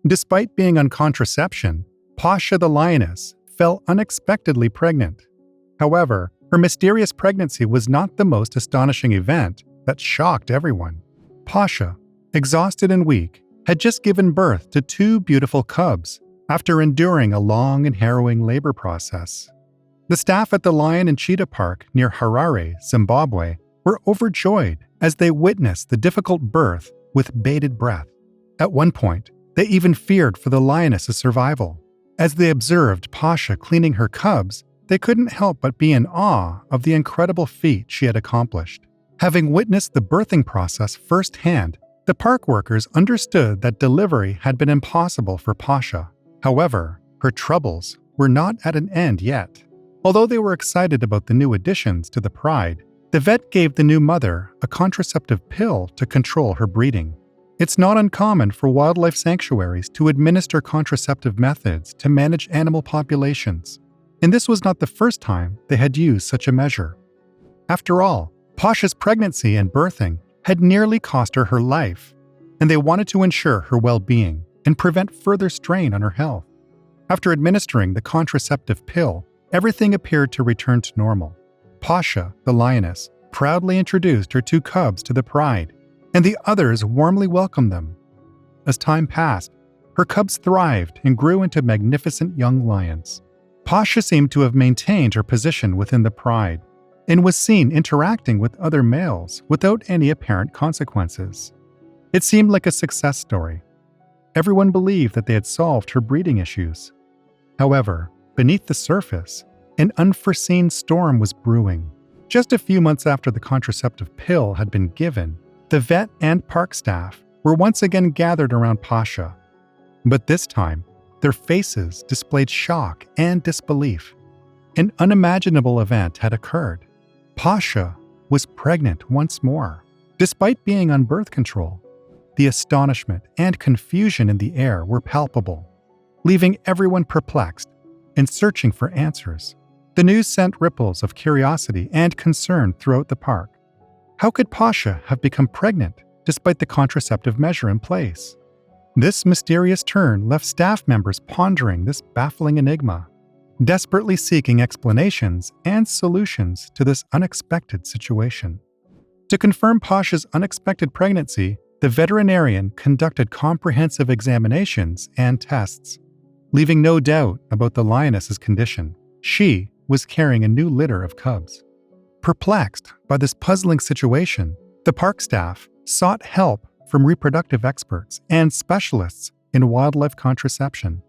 Despite being on contraception, Pasha the lioness fell unexpectedly pregnant. However, her mysterious pregnancy was not the most astonishing event that shocked everyone. Pasha, exhausted and weak, had just given birth to 2 beautiful cubs after enduring a long and harrowing labor process. The staff at the Lion and Cheetah Park near Harare, Zimbabwe, were overjoyed as they witnessed the difficult birth with bated breath. At one point, they even feared for the lioness's survival. As they observed Pasha cleaning her cubs, they couldn't help but be in awe of the incredible feat she had accomplished. Having witnessed the birthing process firsthand, the park workers understood that delivery had been impossible for Pasha. However, her troubles were not at an end yet. Although they were excited about the new additions to the pride, the vet gave the new mother a contraceptive pill to control her breeding. It's not uncommon for wildlife sanctuaries to administer contraceptive methods to manage animal populations, and this was not the first time they had used such a measure. After all, Pasha's pregnancy and birthing had nearly cost her her life, and they wanted to ensure her well-being and prevent further strain on her health. After administering the contraceptive pill, everything appeared to return to normal. Pasha, the lioness, proudly introduced her 2 cubs to the pride, and the others warmly welcomed them. As time passed, her cubs thrived and grew into magnificent young lions. Pasha seemed to have maintained her position within the pride and was seen interacting with other males without any apparent consequences. It seemed like a success story. Everyone believed that they had solved her breeding issues. However, beneath the surface, an unforeseen storm was brewing. Just a few months after the contraceptive pill had been given, the vet and park staff were once again gathered around Pasha. But this time, their faces displayed shock and disbelief. An unimaginable event had occurred. Pasha was pregnant once more. Despite being on birth control, the astonishment and confusion in the air were palpable, leaving everyone perplexed and searching for answers. The news sent ripples of curiosity and concern throughout the park. How could Pasha have become pregnant despite the contraceptive measure in place? This mysterious turn left staff members pondering this baffling enigma, desperately seeking explanations and solutions to this unexpected situation. To confirm Pasha's unexpected pregnancy, the veterinarian conducted comprehensive examinations and tests, leaving no doubt about the lioness's condition. She was carrying a new litter of cubs. Perplexed by this puzzling situation, the park staff sought help from reproductive experts and specialists in wildlife contraception.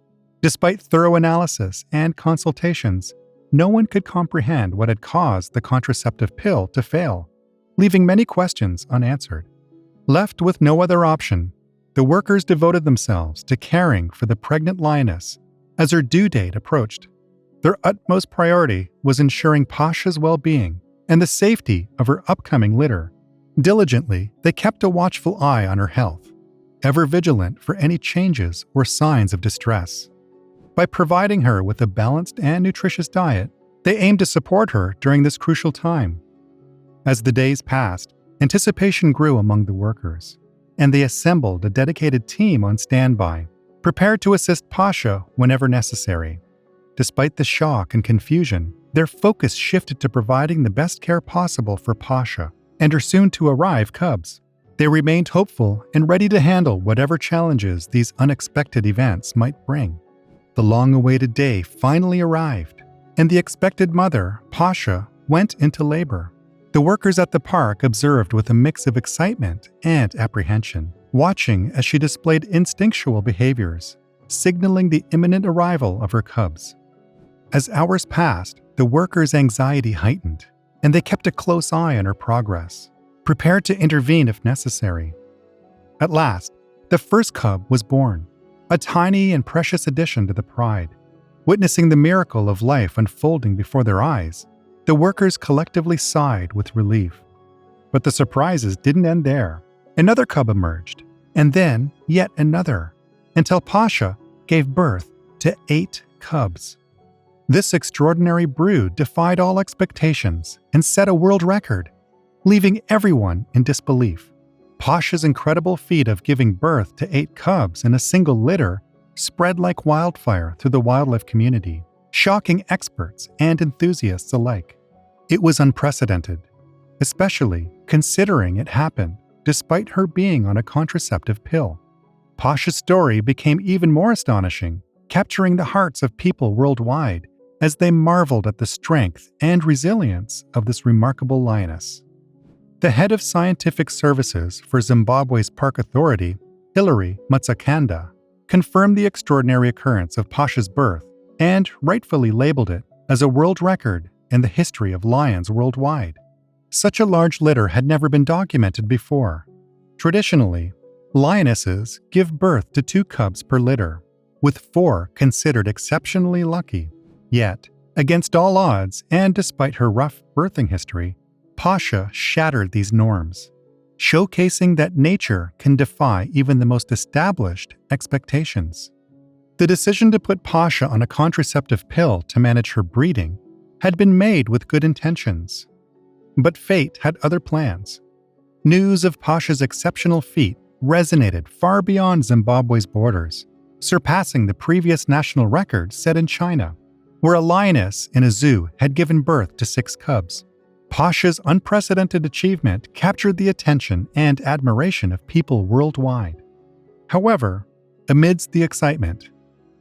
Despite thorough analysis and consultations, no one could comprehend what had caused the contraceptive pill to fail, leaving many questions unanswered. Left with no other option, the workers devoted themselves to caring for the pregnant lioness as her due date approached. Their utmost priority was ensuring Pasha's well-being and the safety of her upcoming litter. Diligently, they kept a watchful eye on her health, ever vigilant for any changes or signs of distress. By providing her with a balanced and nutritious diet, they aimed to support her during this crucial time. As the days passed, anticipation grew among the workers, and they assembled a dedicated team on standby, prepared to assist Pasha whenever necessary. Despite the shock and confusion, their focus shifted to providing the best care possible for Pasha and her soon-to-arrive cubs. They remained hopeful and ready to handle whatever challenges these unexpected events might bring. The long-awaited day finally arrived, and the expected mother, Pasha, went into labor. The workers at the park observed with a mix of excitement and apprehension, watching as she displayed instinctual behaviors, signaling the imminent arrival of her cubs. As hours passed, the workers' anxiety heightened, and they kept a close eye on her progress, prepared to intervene if necessary. At last, the first cub was born, a tiny and precious addition to the pride. Witnessing the miracle of life unfolding before their eyes, the workers collectively sighed with relief. But the surprises didn't end there. Another cub emerged, and then yet another, until Pasha gave birth to 8 cubs. This extraordinary brood defied all expectations and set a world record, leaving everyone in disbelief. Pasha's incredible feat of giving birth to 8 cubs in a single litter spread like wildfire through the wildlife community, shocking experts and enthusiasts alike. It was unprecedented, especially considering it happened despite her being on a contraceptive pill. Pasha's story became even more astonishing, capturing the hearts of people worldwide as they marveled at the strength and resilience of this remarkable lioness. The head of scientific services for Zimbabwe's Park Authority, Hilary Mutsakanda, confirmed the extraordinary occurrence of Pasha's birth and rightfully labeled it as a world record in the history of lions worldwide. Such a large litter had never been documented before. Traditionally, lionesses give birth to 2 cubs per litter, with 4 considered exceptionally lucky. Yet, against all odds and despite her rough birthing history, Pasha shattered these norms, showcasing that nature can defy even the most established expectations. The decision to put Pasha on a contraceptive pill to manage her breeding had been made with good intentions. But fate had other plans. News of Pasha's exceptional feat resonated far beyond Zimbabwe's borders, surpassing the previous national record set in China, where a lioness in a zoo had given birth to 6 cubs. Pasha's unprecedented achievement captured the attention and admiration of people worldwide. However, amidst the excitement,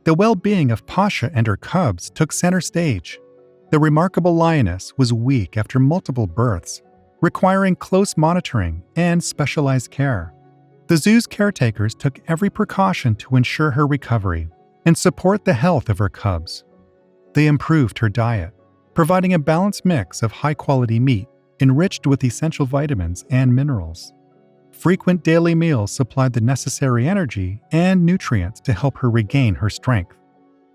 the well-being of Pasha and her cubs took center stage. The remarkable lioness was weak after multiple births, requiring close monitoring and specialized care. The zoo's caretakers took every precaution to ensure her recovery and support the health of her cubs. They improved her diet, providing a balanced mix of high-quality meat enriched with essential vitamins and minerals. Frequent daily meals supplied the necessary energy and nutrients to help her regain her strength.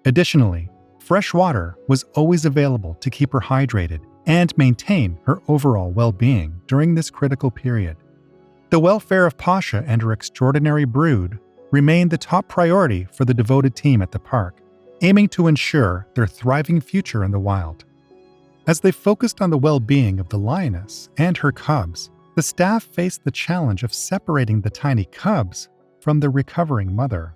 Additionally, fresh water was always available to keep her hydrated and maintain her overall well-being during this critical period. The welfare of Pasha and her extraordinary brood remained the top priority for the devoted team at the park, aiming to ensure their thriving future in the wild. As they focused on the well-being of the lioness and her cubs, the staff faced the challenge of separating the tiny cubs from the recovering mother.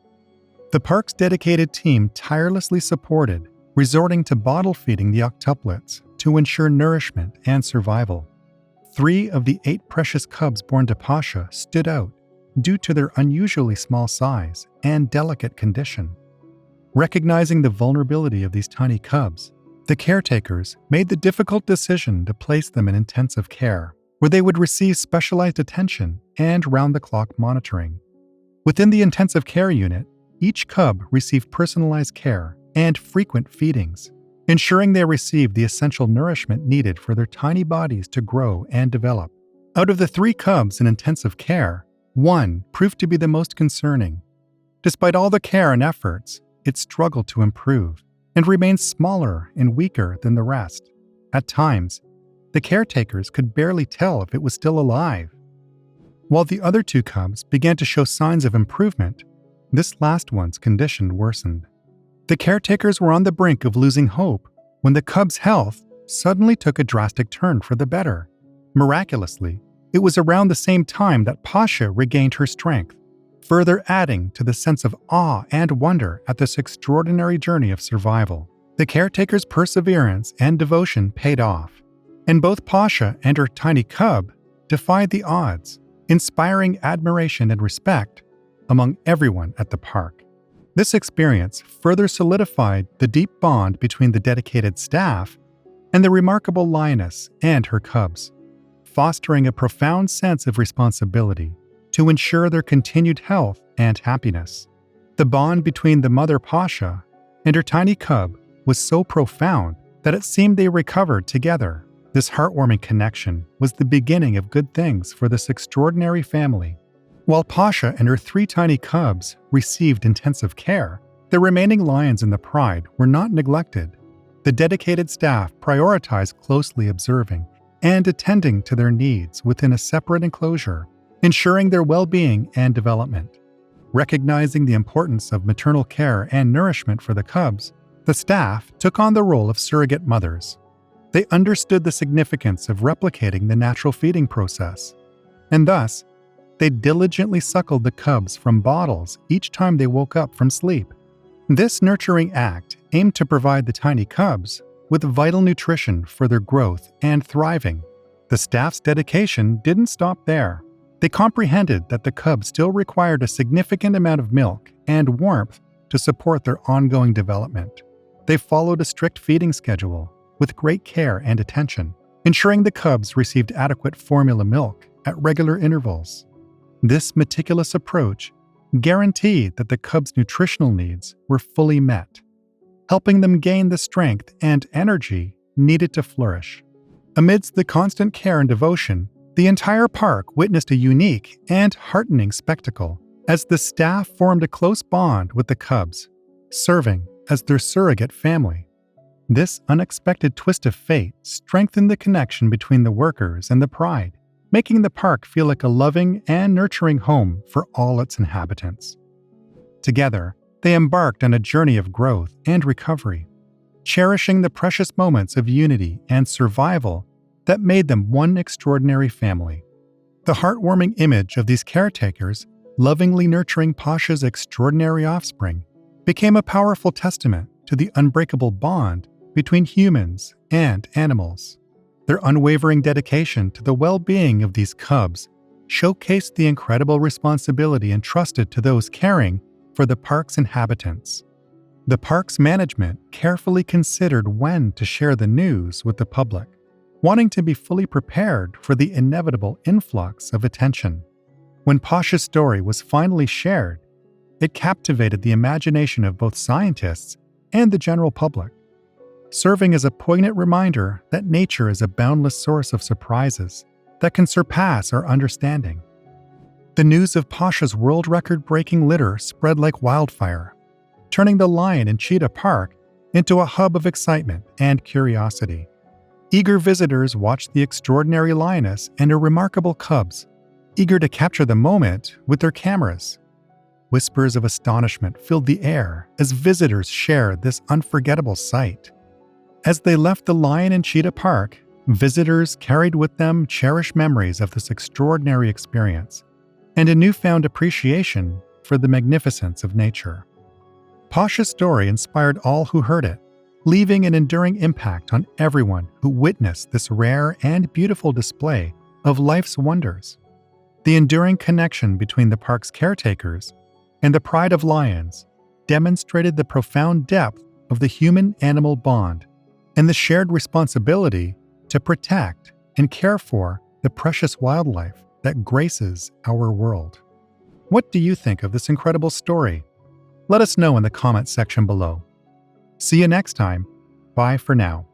The park's dedicated team tirelessly supported, resorting to bottle feeding the octuplets to ensure nourishment and survival. 3 of the 8 precious cubs born to Pasha stood out due to their unusually small size and delicate condition. Recognizing the vulnerability of these tiny cubs, the caretakers made the difficult decision to place them in intensive care, where they would receive specialized attention and round-the-clock monitoring. Within the intensive care unit, each cub received personalized care and frequent feedings, ensuring they received the essential nourishment needed for their tiny bodies to grow and develop. Out of the 3 cubs in intensive care, 1 proved to be the most concerning. Despite all the care and efforts, it struggled to improve and remained smaller and weaker than the rest. At times, the caretakers could barely tell if it was still alive. While the other 2 cubs began to show signs of improvement, this last one's condition worsened. The caretakers were on the brink of losing hope when the cub's health suddenly took a drastic turn for the better. Miraculously, it was around the same time that Pasha regained her strength, further adding to the sense of awe and wonder at this extraordinary journey of survival. The caretakers' perseverance and devotion paid off, and both Pasha and her tiny cub defied the odds, inspiring admiration and respect among everyone at the park. This experience further solidified the deep bond between the dedicated staff and the remarkable lioness and her cubs, fostering a profound sense of responsibility to ensure their continued health and happiness. The bond between the mother Pasha and her tiny cub was so profound that it seemed they recovered together. This heartwarming connection was the beginning of good things for this extraordinary family. While Pasha and her 3 tiny cubs received intensive care, the remaining lions in the pride were not neglected. The dedicated staff prioritized closely observing and attending to their needs within a separate enclosure, ensuring their well-being and development. Recognizing the importance of maternal care and nourishment for the cubs, the staff took on the role of surrogate mothers. They understood the significance of replicating the natural feeding process, and thus, they diligently suckled the cubs from bottles each time they woke up from sleep. This nurturing act aimed to provide the tiny cubs with vital nutrition for their growth and thriving. The staff's dedication didn't stop there. They comprehended that the cubs still required a significant amount of milk and warmth to support their ongoing development. They followed a strict feeding schedule with great care and attention, ensuring the cubs received adequate formula milk at regular intervals. This meticulous approach guaranteed that the cubs' nutritional needs were fully met, helping them gain the strength and energy needed to flourish. Amidst the constant care and devotion, the entire park witnessed a unique and heartening spectacle as the staff formed a close bond with the cubs, serving as their surrogate family. This unexpected twist of fate strengthened the connection between the workers and the pride, making the park feel like a loving and nurturing home for all its inhabitants. Together, they embarked on a journey of growth and recovery, cherishing the precious moments of unity and survival that made them one extraordinary family. The heartwarming image of these caretakers lovingly nurturing Pasha's extraordinary offspring became a powerful testament to the unbreakable bond between humans and animals. Their unwavering dedication to the well-being of these cubs showcased the incredible responsibility entrusted to those caring for the park's inhabitants. The park's management carefully considered when to share the news with the public, wanting to be fully prepared for the inevitable influx of attention. When Pasha's story was finally shared, it captivated the imagination of both scientists and the general public, serving as a poignant reminder that nature is a boundless source of surprises that can surpass our understanding. The news of Pasha's world record-breaking litter spread like wildfire, turning the Lion and Cheetah Park into a hub of excitement and curiosity. Eager visitors watched the extraordinary lioness and her remarkable cubs, eager to capture the moment with their cameras. Whispers of astonishment filled the air as visitors shared this unforgettable sight. As they left the Lion and Cheetah Park, visitors carried with them cherished memories of this extraordinary experience and a newfound appreciation for the magnificence of nature. Pasha's story inspired all who heard it, leaving an enduring impact on everyone who witnessed this rare and beautiful display of life's wonders. The enduring connection between the park's caretakers and the pride of lions demonstrated the profound depth of the human-animal bond and the shared responsibility to protect and care for the precious wildlife that graces our world. What do you think of this incredible story? Let us know in the comments section below. See you next time. Bye for now.